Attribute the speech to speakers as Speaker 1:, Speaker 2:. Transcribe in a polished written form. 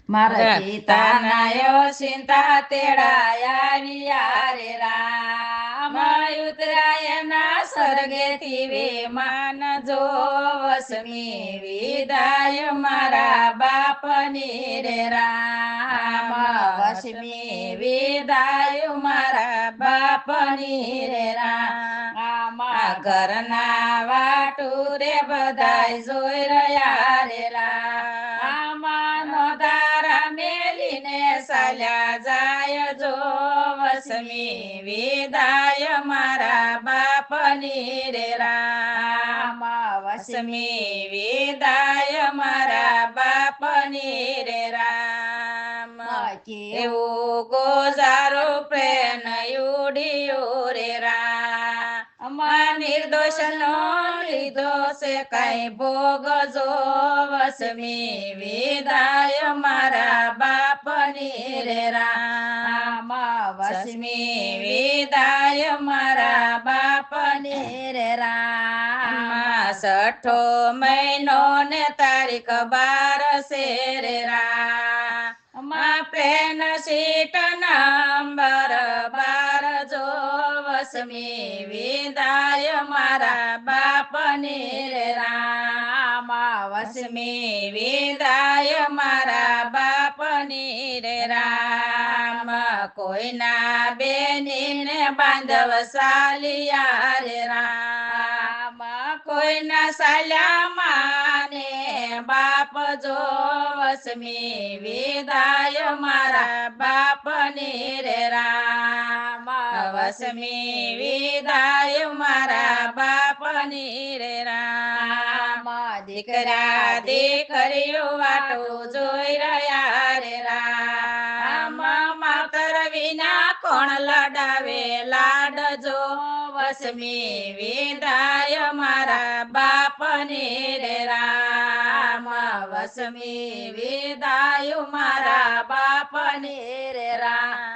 Speaker 1: મારા પિતાના ચિંતા તેડાયા રે રામ ઉતરાયના સ્વર્ગેથી વિમાન જોવસમી વિદાય મારા બાપની રે રામ વસમી વિદાય મારા બાપની રે રામ ઘરના વાટુ રે બધાય જોઈ રહ્યા રે રામ તારા મેલીને સાલ્યા જાય જો વસમી વિદાય મારા બાપની રે રામ વસમી વિદાય મારા બાપની રે રામ કેવું ગોજારો પ્રેમ ઉડ્યો રે રામ નિર્દોષ નો લીધો છે કઈ ભોગ જો વસમી વિદાય મારા બાપની રે રામ વસમી વિદાય મારા બાપની રે રામ છઠ્ઠો મહિનો ને તારીખ 12 રે રામ પ્રેમ સીટ નંબર 12 જો વસમી વિદાય મારા બાપની રે રામ વસમી વિદાય મારા બાપની રે રામ કોઈના બેનીને બાંધવ સાલિયા રે રામ કોઈના સાલ્યા માને બાપ જો વસમી વિદાય મારા બાપની રે રામ વસમી વિદાય મારા બાપની રે રામ દીકરા દીકરીઓ વાટો જોઈ રહ્યા રે રામ માતર વિના કોણ લડાવે લાડ જો વસમી વિદાય મારા બાપની રે રામ વસમી વિદાય મારા બાપની રે રામ